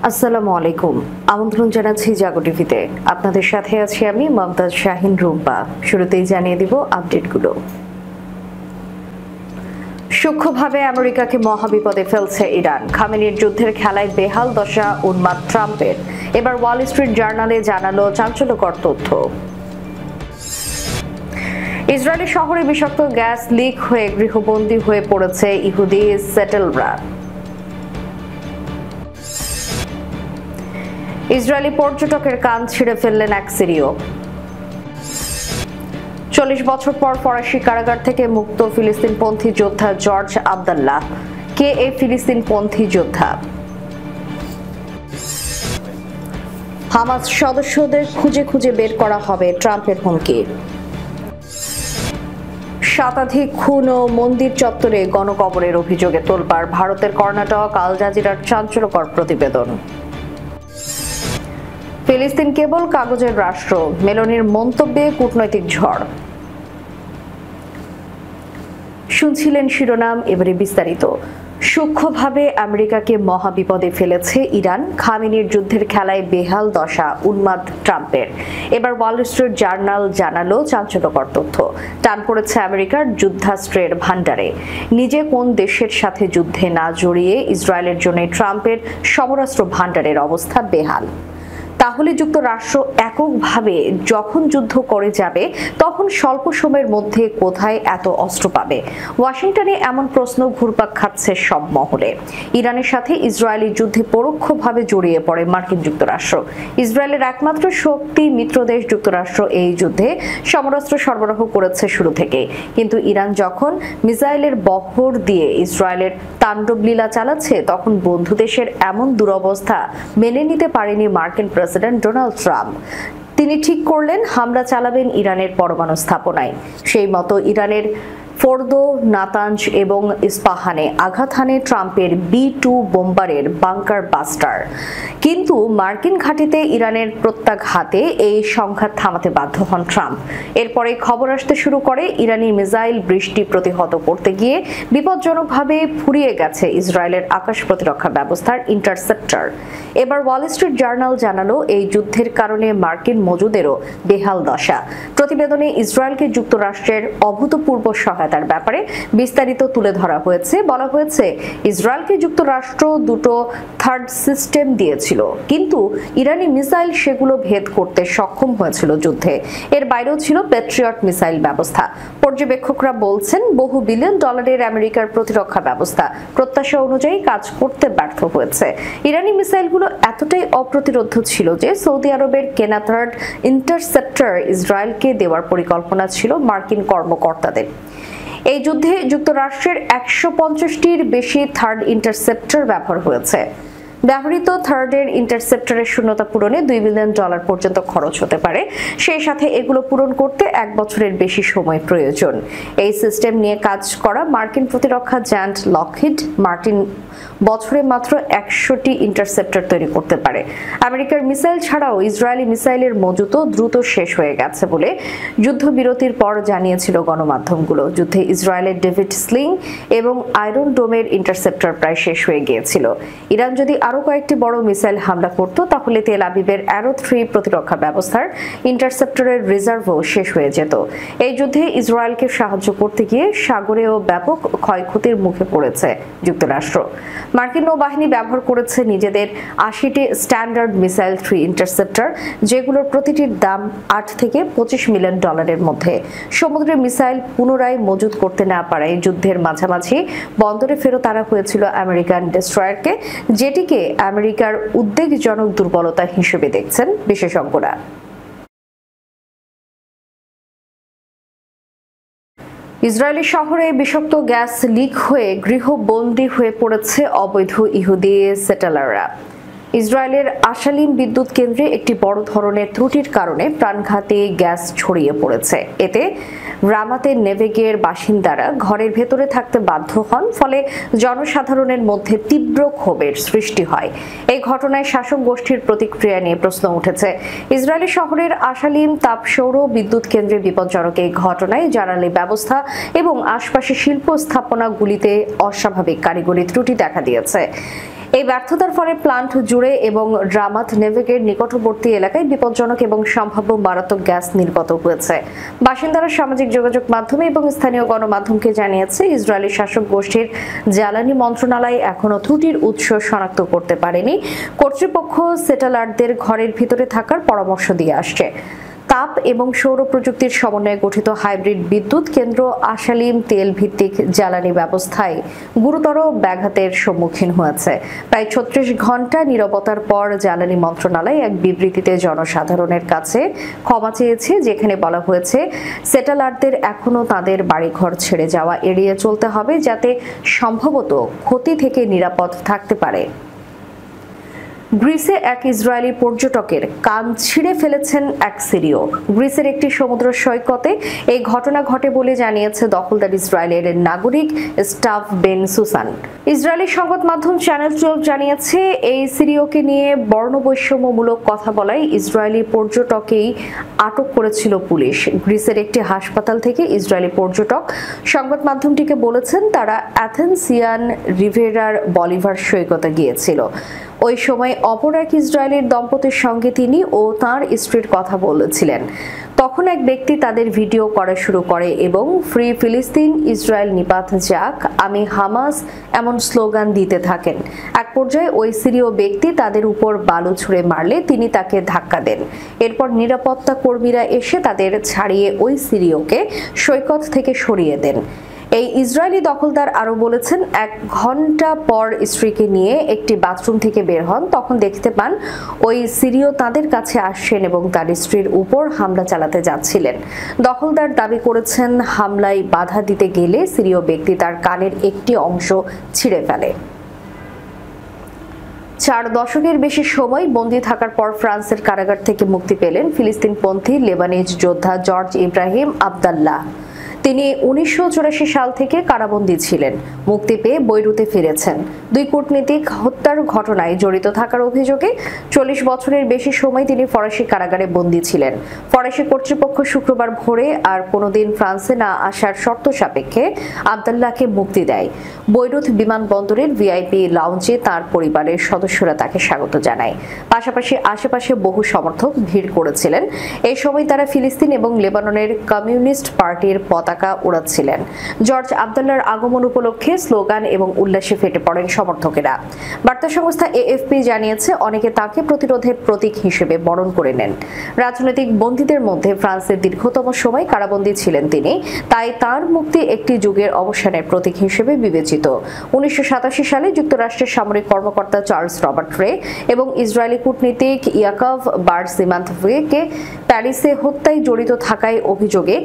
আসসালামু আলাইকুম। আমন্ত্রণ জানাচ্ছি জাগো টিভিতে। আপনাদের সাথে আছি আমি মমতাজ শাহিন রুম্পা। শুরুতেই জানিয়ে দিব আপডেটগুলো। সূক্ষ্মভাবে আমেরিকাকে মহাবিপদে ফেলছে ইরান। খামেনির যুদ্ধের খেলায় বেহাল দশা উন্মাদ ট্রাম্পের। এবার ওয়াল স্ট্রিট জার্নালে জানালো চাঞ্চল্যকর তথ্য। ইসরায়েলি শহরে বিষাক্ত গ্যাস লিক হয়ে গৃহবন্দী হয়ে পড়েছে ইহুদি সেটেলরা। ইসরায়েলি পর্যটকের কান ছিঁড়ে ফেললেন এক সিরীয়। 40 বছর পর ফরাসি কারাগার থেকে মুক্ত ফিলিস্তিনপন্থী যোদ্ধা জর্জ আবদুল্লাহ। কে এই ফিলিস্তিনপন্থী যোদ্ধা? হামাস সদস্যদের খুঁজে খুঁজে বের করা হবে, ট্রাম্পের হুমকি। শতাধিক খুন ও মন্দির চত্বরে গণকবরের অভিযোগে তোলপাড় ভারতের কর্ণাটক। আল জাজিরার চাঞ্চল্যকর প্রতিবেদন। ফিলিস্তিন কেবল কাগজের রাষ্ট্র, মেলোনির মন্তব্যে কূটনৈতিক ঝড়। শুনছিলেন শিরোনাম, এবারে বিস্তারিত। সূক্ষ্মভাবে আমেরিকাকে মহাবিপদে ফেলেছে ইরান। খামেনির যুদ্ধের খেলায় বেহাল দশা উন্মাদ ট্রাম্পের। এবার ওয়াল স্ট্রিট জার্নাল জানালো চাঞ্চল্যকর তথ্য। টান পড়েছে আমেরিকার যুদ্ধাস্ত্রের ভান্ডারে। নিজে কোন দেশের সাথে যুদ্ধে না জড়িয়ে ইসরায়েলের জন্য ট্রাম্পের সমরাস্ত্র ভান্ডারের অবস্থা বেহাল। তাহলে যুক্তরাষ্ট্র এককভাবে যখন যুদ্ধ করে যাবে তখন স্বল্প সময়ের মধ্যে কোথায় এত অস্ত্র পাবে? ওয়াশিংটনে এমন প্রশ্ন ঘুরপাক খাচ্ছে সব মহলে। ইরানের সাথে ইসরায়েলি যুদ্ধে পরোক্ষভাবে জড়িয়ে পড়ে মার্কিন যুক্তরাষ্ট্র। ইসরায়েলের একমাত্র শক্তি মিত্রদেশ যুক্তরাষ্ট্র এই যুদ্ধে সমরাস্ত্র সরবরাহ করেছে শুরু থেকে। কিন্তু ইরান যখন মিসাইলের বহর দিয়ে ইসরায়েলের তাণ্ডব লীলা চালাচ্ছে তখন বন্ধু দেশের এমন দুরবস্থা মেনে নিতে পারেনি মার্কিন প্রেসিডেন্ট ডোনাল্ড ট্রাম্প। তিনি ঠিক করলেন হামলা চালাবেন ইরানের পরমাণু স্থাপনায়। সেই মতো ইরানের ফোর্দো, নাতাঞ্জ এবং ইস্পাহানে আঘাত হানে ট্রাম্পের B-2 বোম্বারের বাংকার বাস্টার। কিন্তু মার্কিন ঘাঁটিতে ইরানের প্রত্যাঘাতে এই সংঘাত থামাতে বাধ্য হন ট্রাম্প। এরপরে খবর আসতে শুরু করে ইরানি মিসাইল বৃষ্টি প্রতিহত করতে গিয়ে বিপজ্জনকভাবে ফুরিয়ে গেছে ইসরায়েলের আকাশ প্রতিরক্ষা ব্যবস্থার ইন্টারসেপ্টর। এবার ওয়াল স্ট্রিট জার্নাল জানালো এই যুদ্ধের কারণে মার্কিন মজুদেরও বেহাল দশা। প্রতিবেদনে ইসরায়েলকে যুক্তরাষ্ট্রের অভূতপূর্ব সহায়তার ব্যাপারে বিস্তারিত তুলে ধরা হয়েছে। বলা হয়েছে ইসরায়েলকে যুক্তরাষ্ট্র দুটো থার্ড সিস্টেম দিয়েছিল, কিন্তু ইরানি মিসাইল সেগুলো ভেদ করতে সক্ষম হয়েছিল যুদ্ধে। এর বাইরেও ছিল প্যাট্রিয়ট মিসাইল ব্যবস্থা। পর্যবেক্ষকরা বলছেন বহু বিলিয়ন ডলারের আমেরিকার প্রতিরক্ষা ব্যবস্থা প্রত্যাশা অনুযায়ী কাজ করতে ব্যর্থ হয়েছে। ইরানি মিসাইলগুলো এতটাই অপ্রতিরোধ্য ছিল যে সৌদি আরবের কেনা থার্ড ইন্টারসেপ্টর ইসরায়েলকে দেওয়ার পরিকল্পনা ছিল মার্কিন কর্মকর্তাদের। এই যুদ্ধে যুক্তরাষ্ট্রের 150টির বেশি থার্ড ইন্টারসেপ্টর ব্যবহার হয়েছে। ব্যবহৃত থার্ডের ইন্টারসেপ্টরের শূন্যতা পূরণে $2 বিলিয়ন পর্যন্ত খরচ হতে পারে। সেই সাথে এগুলো পূরণ করতে 1 বছরের বেশি সময় প্রয়োজন। এই সিস্টেম নিয়ে কাজ করা মার্কিন প্রতিরক্ষা জায়ান্ট লকহিড মার্টিন বছরে মাত্র 100টি ইন্টারসেপ্টর তৈরি করতে পারে। আমেরিকার মিসাইল ছাড়াও ইসরায়েলি মিসাইলের মজুতও দ্রুত শেষ হয়ে গেছে বলে যুদ্ধবিরতির পর জানিয়েছিল গণমাধ্যমগুলো। যুদ্ধে ইসরায়েলের ডেভিড স্লিং এবং আয়রন ডোমের ইন্টারসেপ্টর প্রায় শেষ হয়ে গিয়েছিল। ইরান যদি আরো কয়েকটি বড় মিসাইল হামলা করত তাহলে তেল আবিবের অ্যারো 3 প্রতিরক্ষা ব্যবস্থার ইন্টারসেপ্টরের রিজার্ভও শেষ হয়ে যেত। এই যুদ্ধে ইসরায়েলকে সাহায্য করতে গিয়ে সাগরেও ব্যাপক ক্ষয়ক্ষতির মুখে পড়েছে যুক্তরাষ্ট্র। মার্কিন নৌবাহিনী ব্যবহার করেছে নিজেদের 80টি স্ট্যান্ডার্ড মিসাইল 3 ইন্টারসেপ্টর, যেগুলোর প্রতিটির দাম $8 থেকে $25 মিলিয়ন মধ্যে। সমুদ্রে মিসাইল পুনরায় মজুত করতে না পারায় যুদ্ধের মাঝামাঝি বন্দরে ফেরত আনা হয়েছিল আমেরিকান ডেস্ট্রয়ারকে, যেটিকে আমেরিকার উদ্বেগজনক দুর্বলতা হিসেবে দেখছেন বিশেষজ্ঞরা। ইসরায়েলি শহরে বিষাক্ত গ্যাস লিক হয়ে গৃহবন্দী হয়ে পড়েছে অবৈধ ইহুদি সেটেলাররা। ইসরায়েলের আশালিম বিদ্যুৎ কেন্দ্রে একটি বড় ধরনের ত্রুটির কারণে প্রাণঘাতী গ্যাস ছড়িয়ে পড়েছে। এতে রামাতে নেভেগের বাসিন্দারা ঘরের ভেতরে থাকতে বাধ্য হন, ফলে জনসাধারণের মধ্যে তীব্র ক্ষোভের সৃষ্টি হয়। এই ঘটনায় শাসক গোষ্ঠীর প্রতিক্রিয়া নিয়ে প্রশ্ন উঠেছে। ইসরায়েলি শহরের আশালিম তাপসৌর বিদ্যুৎ কেন্দ্রে বিপজ্জনক এই ঘটনায় জ্বালানি ব্যবস্থা এবং আশপাশের শিল্প স্থাপনাগুলিতে অস্বাভাবিক কারিগরি ত্রুটি দেখা দিয়েছে। এই ব্যর্থতার ফলে প্লান্ট জুড়ে এবং রামাত নেভেকের নিকটবর্তী এলাকায় বিপজ্জনক এবং সম্ভাব্য মারাত্মক গ্যাস নির্গত হয়েছে। বাসিন্দারা সামাজিক যোগাযোগ মাধ্যমে এবং স্থানীয় গণমাধ্যমকে জানিয়েছে, ইসরায়েলি শাসক গোষ্ঠীর জ্বালানি মন্ত্রণালয় এখনও ত্রুটির উৎস শনাক্ত করতে পারেনি। কর্তৃপক্ষ সেটেলারদের ঘরের ভিতরে থাকার পরামর্শ দিয়ে আসছে। তাপ এবং সৌর প্রযুক্তির সমন্বয়ে গঠিত হাইব্রিড বিদ্যুৎ কেন্দ্র আশালিম তেল ভিত্তিক জ্বালানি ব্যবস্থায় গুরুতর ব্যাঘাতের সম্মুখীন হয়েছে। প্রায় ৩৬ ঘন্টা নীরবতার পর জ্বালানি মন্ত্রণালয় এক বিবৃতিতে জনসাধারণের কাছে ক্ষমা চেয়েছে, যেখানে বলা হয়েছে সেটেলারদের এখনও তাদের বাড়িঘর ছেড়ে যাওয়া এড়িয়ে চলতে হবে, যাতে সম্ভবত ক্ষতি থেকে নিরাপদ থাকতে পারে। গ্রিসে এক ইসরায়েলি পর্যটকের কান ছিঁড়ে ফেলেছেন এক সিরীয়। গ্রিসের একটি সমুদ্র সৈকতে এই ঘটনা ঘটে বলে জানিয়েছে দখলদার ইসরায়েলের নাগরিক স্টাফ বেন সুসান। ইসরায়েলি সংবাদ মাধ্যম চ্যানেল 12 জানিয়েছে, এই সিরীয়কে নিয়ে বর্ণবৈষম্যমূলক কথা বলায় ইসরায়েলি পর্যটকেই আটক করেছিল পুলিশ। গ্রিসের একটি হাসপাতাল থেকে ইসরায়েলি পর্যটক সংবাদ মাধ্যমটিকে বলেছেন, তারা অ্যাথেন্সিয়ান রিভেরার বলিভার সৈকতে গিয়েছিল। ওই সময় অপর এক ইসরায়েলের দম্পতির সঙ্গে তিনি ও তার স্ত্রীর কথা বলেছিলেন। তখন এক ব্যক্তি তাদের ভিডিও করা শুরু করে এবং ফ্রি ফিলিস্তিন, ইসরায়েল নিপাত যাক, আমি হামাস এমন স্লোগান দিতে থাকেন। এক পর্যায়ে ওই সিরীয় ব্যক্তি তাদের উপর বালু ছুঁড়ে মারলে তিনি তাকে ধাক্কা দেন। এরপর নিরাপত্তা কর্মীরা এসে তাদের ছাড়িয়ে ওই সিরীয়কে সৈকত থেকে সরিয়ে দেন। এই ইসরায়েলি দখলদার আরো বলেছেন, 1 ঘন্টা পর স্ত্রীকে নিয়ে একটি বাথরুম থেকে বের হন। তখন দেখতে পান ওই সিরীয় তাদের কাছে আসছেন এবং তার স্ত্রীর উপর হামলা চালাতে যাচ্ছিলেন। দখলদার দাবি করেছেন, হামলায় বাধা দিতে গেলে সিরীয় ব্যক্তি তার কানের একটি অংশ ছিঁড়ে ফেলে। 4 দশকের বেশি সময় বন্দী থাকার পর ফ্রান্সের কারাগার থেকে মুক্তি পেলেন ফিলিস্তিনপন্থী লেবানিজ যোদ্ধা জর্জ ইব্রাহিম আবদাল্লাহ। তিনি 1984 সাল থেকে কারাবন্দী ছিলেন। মুক্তি পেয়ে বৈরুতে ফিরেছেন। 2 কূটনীতিক হত্যার ঘটনায় জড়িত থাকার অভিযোগে 40 বছরের বেশি সময় তিনি ফরাসি কারাগারে বন্দী ছিলেন। ফরাসি কর্তৃপক্ষ শুক্রবার ভোরে আর কোনোদিন ফ্রান্সে না আসার শর্ত সাপেক্ষে আবদাল্লাহকে মুক্তি দেয়। বৈরুত বিমানবন্দরের ভিআইপি লাউঞ্জে তার পরিবারের সদস্যরা তাকে স্বাগত জানায়। পাশাপাশি আশেপাশে বহু সমর্থক ভিড় করেছিলেন। এই সময় তারা ফিলিস্তিন এবং লেবাননের কমিউনিস্ট পার্টির পতাকা উড়াচ্ছিলেন। জর্জ আবদাল্লাহর আগমন উপলক্ষে স্লোগান এবং উল্লাসে ফেটে পড়েন সমর্থকেরা। বার্তা সংস্থা এএফপি জানিয়েছে, অনেকে তাকে প্রতিরোধের প্রতীক হিসেবে বরণ করে নেন। রাজনৈতিক বন্দীদের মধ্যে ফ্রান্সের দীর্ঘতম সময় কারাবন্দী ছিলেন তিনি, তাই তার মুক্তি একটি যুগের অবসানের প্রতীক হিসেবে বিবেচিত। 1987 সালে যুক্তরাষ্ট্রের সামরিক কর্মকর্তা চার্লস রবার্ট রে এবং ইসরায়েলি কূটনীতিক ইয়াকভ বার-সিমান্তভকে প্যারিসে হত্যায় জড়িত থাকায় অভিযোগে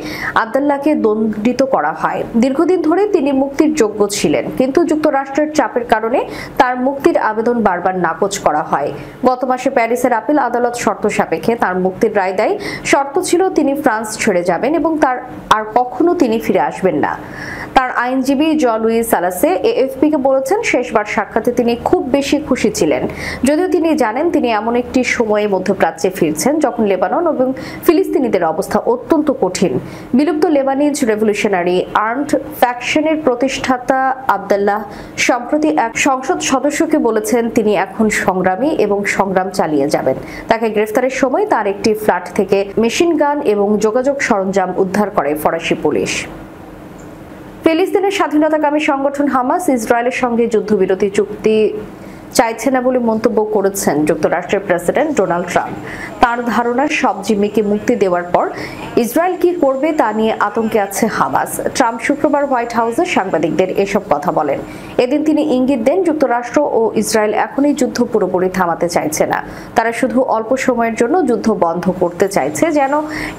আবদাল্লাহকে দণ্ডিত করা হয়। দীর্ঘদিন ধরে তিনি মুক্তির যোগ্য ছিলেন, কিন্তু যুক্তরাষ্ট্রের চাপের কারণে তার মুক্তির আবেদন বারবার নাকচ করা হয়। গত মাসে প্যারিসের আপিল আদালত শর্ত সাপেক্ষে তার মুক্তির রায় দেয়। শর্ত ছিল তিনি ফ্রান্স ছেড়ে যাবেন এবং তার আর কখনো তিনি ফিরে আসবেন না। তার আইনজীবী জন-লুই সালাসে এএফপিকে বলেছেন, শেষবার সাক্ষাতে তিনি খুব বেশি খুশি ছিলেন, যদিও তিনি জানেন তিনি এমন একটি সময়ে মধ্যপ্রাচ্যে ফিরছেন যখন লেবানন এবং ফিলিস্তিনিদের অবস্থা অত্যন্ত কঠিন। বিলুপ্ত লেবানিজ রেভলিউশনারি আর্মড ফ্যাকশনের প্রতিষ্ঠাতা আবদাল্লাহ সম্প্রতি এক সংসদ সদস্যকে বলেছেন তিনি এখন সংগ্রামী এবং সংগ্রাম চালিয়ে যাবেন। তাকে গ্রেফতারের সময় তার একটি ফ্ল্যাট থেকে মেশিন গান এবং যোগাযোগ সরঞ্জাম উদ্ধার করে ফরাসি পুলিশ। ফিলিস্তিনের স্বাধীনতাকামী সংগঠন হামাস ইসরায়েলের সঙ্গে যুদ্ধবিরতি চুক্তি চাইছে না বলে মন্তব্য করেছেন যুক্তরাষ্ট্রের প্রেসিডেন্ট ডোনাল্ড ট্রাম্প। তার ধারণা, সব জিম্মিকে মুক্তি দেওয়ার পর ইসরায়েল কি করবে তা নিয়ে আতঙ্কে আছে হামাস। ট্রাম্প শুক্রবার হোয়াইট হাউসে সাংবাদিকদের এসব কথা বলেন। এদিন তিনি ইঙ্গিত দেন, যুক্তরাষ্ট্র ও ইসরায়েল এখনই যুদ্ধ পুরোপুরি থামাতে চাইছে না। তারা শুধু অল্প সময়ের জন্য যুদ্ধ বন্ধ করতে চাইছে, যেন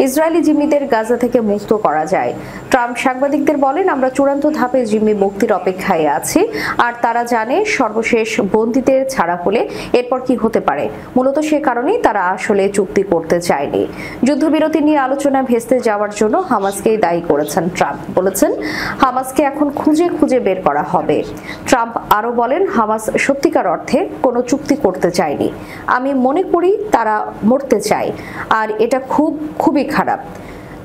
ইসরায়েলি জিম্মিদের গাজা থেকে মুক্ত করা যায়। ট্রাম্প সাংবাদিকদের বলেন, আমরা চূড়ান্ত ধাপে জিম্মি মুক্তির অপেক্ষায় আছি, আর তারা জানে সর্বশেষ বন্দীদের ছাড়া হলে এরপর কি হতে পারে। মূলত সে কারণেই তারা আসলে চুক্তি করতে চায়নি। যুদ্ধবিরতি নিয়ে আলোচনা ভেস্তে যাওয়ার জন্য হামাসকেই দায়ী করেছেন ট্রাম্প। বলেছেন, হামাসকে এখন খুঁজে খুঁজে বের করা হবে। ট্রাম্প আরো বলেন, হামাস সত্যিকার অর্থে কোনো চুক্তি করতে চায়নি। আমি মনে করি তারা মরতে চায়, আর এটা খুবই খারাপ।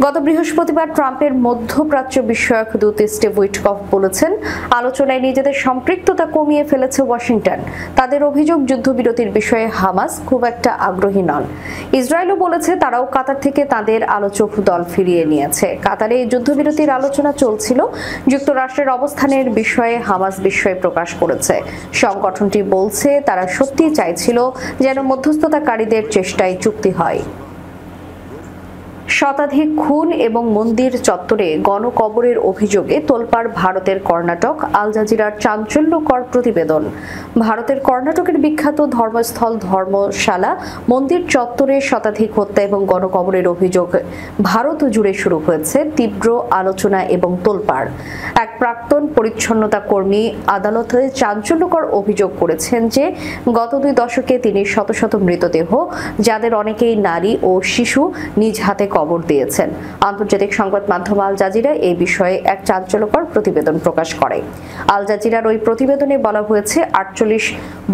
গত বৃহস্পতিবার ট্রাম্পের মধ্যপ্রাচ্য বিষয়ক দূত স্টিভ উইটকফ বলেছেন, আলোচনায় নিজেদের সম্পৃক্ততা কমিয়ে ফেলেছে ওয়াশিংটন। তাদের অভিযোগ, যুদ্ধবিরতির বিষয়ে হামাস খুব একটা আগ্রহী নন। ইসরায়েলও বলেছে তারাও কাতার থেকে তাদের আলোচক দল ফিরিয়ে নিয়েছে। কাতারে এই যুদ্ধবিরতির আলোচনা চলছিল। যুক্তরাষ্ট্রের অবস্থানের বিষয়ে হামাস বিস্ময় প্রকাশ করেছে। সংগঠনটি বলছে তারা সত্যিই চাইছিল যেন মধ্যস্থতাকারীদের চেষ্টায় চুক্তি হয়। শতাধিক খুন এবং মন্দির চত্বরে গণকবরের অভিযোগে তোলপাড় ভারতের কর্ণাটক। আল জাজিরার চাঞ্চল্যকর প্রতিবেদন। ভারতের কর্ণাটকের বিখ্যাত ধর্মস্থল ধর্মশালা মন্দির চত্বরে শতাধিক হত্যা এবং গণকবরের অভিযোগ ভারত জুড়ে শুরু হয়েছে তীব্র আলোচনা এবং তোলপাড়। এক প্রাক্তন পরিচ্ছন্নতা কর্মী আদালতে চাঞ্চল্যকর অভিযোগ করেছেন যে গত 2 দশকে তিনি শত শত মৃতদেহ, যাদের অনেকেই নারী ও শিশু, নিজ হাতে কবর দিয়েছেন। আন্তর্জাতিক সংবাদ মাধ্যম আল জাজিরা এই বিষয়ে এক চাঞ্চল্যকর প্রতিবেদন প্রকাশ করে। আল জাজিরার ওই প্রতিবেদনে বলা হয়েছে, 48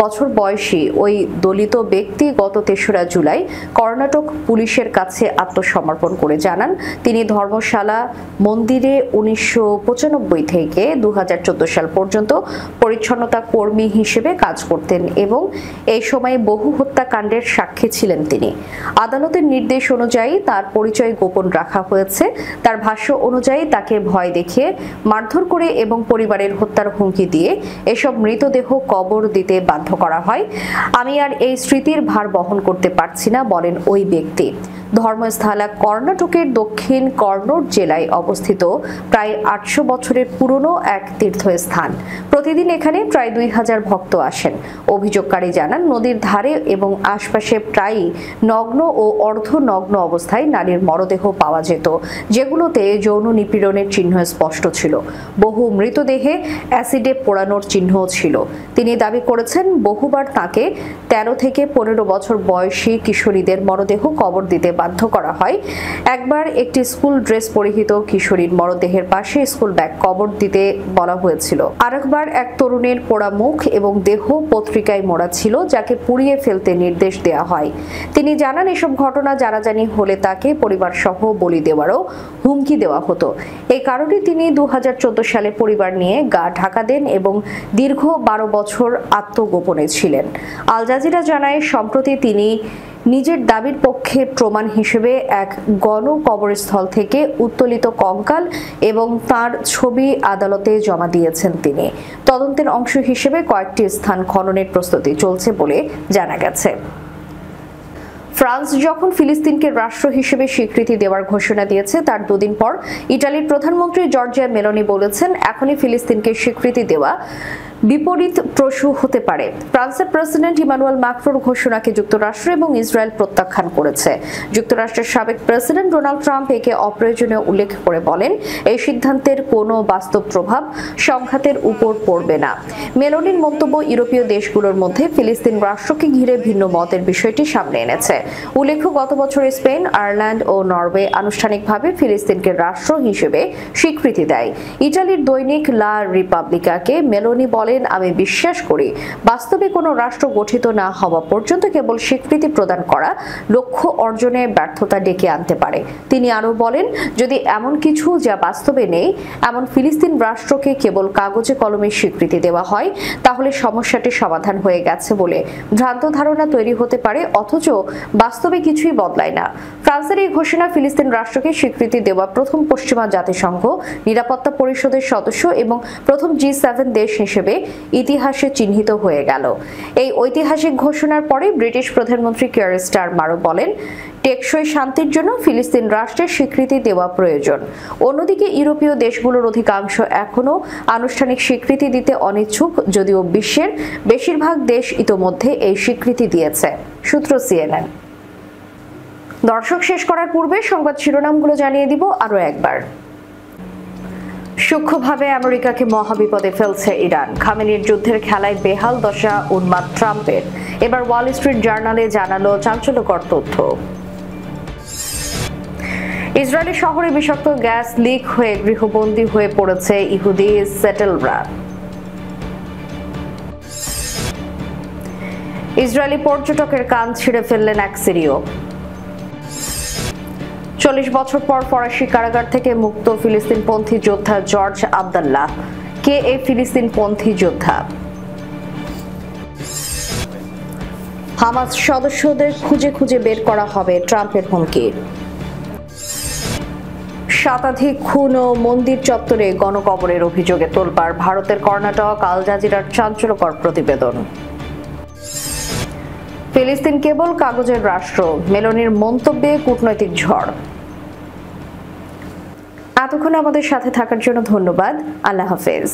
বছর বয়সী ওই দলিত ব্যক্তি গত 3রা জুলাই কর্ণাটক পুলিশের কাছে আত্মসমর্পণ করে জানান তিনি ধর্মশালা মন্দিরে 1995 থেকে 2014 সাল পর্যন্ত পরিচ্ছন্নতা কর্মী হিসেবে কাজ করতেন এবং এই সময় বহু হত্যাকাণ্ডের সাক্ষী ছিলেন তিনি। আদালতের নির্দেশ অনুযায়ী তার পরিচয় গোপন রাখা হয়েছে। তার ভাষ্য অনুযায়ী তাকে ভয় দেখিয়ে, মারধর করে এবং পরিবারের হত্যার হুমকি দিয়ে এসব মৃতদেহ কবর দিতে বাধ্য করা হয়। আমি আর এই স্মৃতির ভার বহন করতে পারছি না, বলেন ওই ব্যক্তি। ধর্মস্থলা কর্ণাটকের দক্ষিণ কন্নড় জেলায় অবস্থিত প্রায় 800 বছরের পুরনো এক তীর্থস্থান। প্রতিদিন এখানে প্রায় 2000 ভক্ত আসেন। অভিযোগকারী জানান, নদীর ধারে এবং আশপাশে প্রায়ই নগ্ন ও অর্ধনগ্ন অবস্থায় নারীর মরদেহ পাওয়া যেত, যেগুলোতে যৌন নিপীড়নের চিহ্ন স্পষ্ট ছিল। বহু মৃতদেহে অ্যাসিডে পোড়ানোর চিহ্নও ছিল। তিনি দাবি করেছেন বহুবার তাকে 13 থেকে 15 বছর বয়সী কিশোরীদের মরদেহ কবর দিতে বাধ্য করা হয়। একবার একটি স্কুল ড্রেস পরিহিত কিশোরীর মরদেহের পাশে স্কুল ব্যাগ কবর দিতে বলা হয়েছিল। আরেকবার এক তরুণের পোড়া মুখ এবং দেহ পত্রিকায় মোড়া ছিল, যাকে পুড়িয়ে ফেলতে নির্দেশ দেওয়া হয়। তিনি জানান, এসব ঘটনা জানাজানি হলে তাকে পরিবার সহ বলি দেওয়ারও হুমকি দেওয়া হতো। এই কারণে তিনি 2014 সালে পরিবার নিয়ে গা ঢাকা দেন এবং দীর্ঘ 12 বছর আত্মগোপনে ছিলেন। আল জাজিরা জানায়, সম্প্রতি তিনি নিজের দাবির পক্ষে প্রমাণ হিসেবে এক গণকবরস্থল থেকে উত্তোলিত কঙ্কাল এবং তার ছবি আদালতে জমা দিয়েছেন। তিনি তদন্তের অংশ হিসেবে কয়েকটি স্থান খননের প্রস্তুতি চলছে বলে জানা গেছে। ফ্রান্স যখন ফিলিস্তিনকে রাষ্ট্র হিসেবে স্বীকৃতি দেওয়ার ঘোষণা দিয়েছে, তার 2 দিন পর ইটালির প্রধানমন্ত্রী জর্জিয়া মেলোনি বলেছেন, এখনই ফিলিস্তিনকে স্বীকৃতি দেওয়া বিপরীত প্রসূ হতে পারে। ফ্রান্সের প্রেসিডেন্ট ইমানুয়েল ম্যাক্রোর ঘোষণাকে যুক্তরাষ্ট্র এবং ইসরায়েল প্রত্যাখ্যান করেছে। যুক্তরাষ্ট্রের সাবেক প্রেসিডেন্ট ডোনাল্ড ট্রাম্প একে অপ্রয়োজনীয় উল্লেখ করে বলেন, এই সিদ্ধান্তের কোনো বাস্তব প্রভাব সংঘাতের উপর পড়বে না। মেলোনির মন্তব্য ইউরোপীয় দেশগুলোর মধ্যে ফিলিস্তিন রাষ্ট্রকে ঘিরে ভিন্ন মতের বিষয়টি সামনে এনেছে। উল্লেখ্য, গত বছর স্পেন, আয়ারল্যান্ড ও নরওয়ে আনুষ্ঠানিকভাবে ফিলিস্তিনকে রাষ্ট্র হিসেবে স্বীকৃতি দেয়। ইটালির দৈনিক লা রিপাবলিকাকে মেলোনি বলেন, আমি বিশ্বাস করি বাস্তবে কোনো রাষ্ট্র গঠিত না হওয়া পর্যন্ত কেবল স্বীকৃতি প্রদান করা লক্ষ্য অর্জনে ব্যর্থতা ডেকে আনতে পারে। তিনি আরও বলেন, যদি এমন কিছু যা বাস্তবে নেই, এমন ফিলিস্তিন রাষ্ট্রকে কেবল কাগজে কলমে স্বীকৃতি দেওয়া হয়, তাহলে সমস্যাটি সমাধান হয়ে গেছে বলে ভ্রান্ত ধারণা তৈরি হতে পারে, অথচ বাস্তবে কিছুই বদলায় না। ফ্রান্সের এই ঘোষণা ফিলিস্তিন রাষ্ট্রকে স্বীকৃতি দেওয়া প্রথম পশ্চিমা জাতিসংঘ নিরাপত্তা পরিষদের সদস্য এবং প্রথম G7 দেশ হিসেবে ইতিহাসে চিহ্নিত হয়ে গেল। এই ঐতিহাসিক ঘোষণার পরে ব্রিটিশ প্রধানমন্ত্রী কিয়ার স্টারমারও বলেন, টেকসই শান্তির জন্য ফিলিস্তিন রাষ্ট্রের স্বীকৃতি দেওয়া প্রয়োজন। অন্যদিকে ইউরোপীয় দেশগুলোর অধিকাংশ এখনও আনুষ্ঠানিক স্বীকৃতি দিতে অনিচ্ছুক, যদিও বিশ্বের বেশিরভাগ দেশ ইতোমধ্যে এই স্বীকৃতি দিয়েছে। সূত্র CNN। দর্শক, শেষ করার পূর্বে সংবাদ শিরোনামগুলো জানিয়ে দিব আরও একবার। সূক্ষ্মভাবে আমেরিকাকে মহাবিপদে ফেলছে ইরান। খামেনির যুদ্ধের খেলায় বেহাল দশা উন্মাদ ট্রাম্পের। এবার ওয়াল স্ট্রিট জার্নালে জানালো চাঞ্চল্যকর তথ্য। ইসরায়েলি শহরে বিষাক্ত গ্যাস লিক হয়ে গৃহবন্দী হয়ে পড়েছে ইহুদি সেটেলরা। ইসরায়েলি পর্যটকের কান ছিঁড়ে ফেললেন এক সিরীয়। 40 বছর পর ফরাসি কারাগার থেকে মুক্ত ফিলিস্তিনপন্থী যোদ্ধা জর্জ আবদুল্লাহ। কে এই ফিলিস্তিনপন্থী যোদ্ধা? হামাস সদস্যদের খুঁজে খুঁজে বের করা হবে, ট্রাম্পের হুমকি। শতাধিক খুন ও মন্দির চত্বরে গণকবরের অভিযোগে তোলপাড় ভারতের কর্ণাটক। আল জাজিরার চাঞ্চল্যকর প্রতিবেদন। ফিলিস্তিন কেবল কাগজের রাষ্ট্র, মেলোনির মন্তব্যে কূটনৈতিক ঝড়। এতক্ষণ আমাদের সাথে থাকার জন্য ধন্যবাদ। আল্লাহ হাফেজ।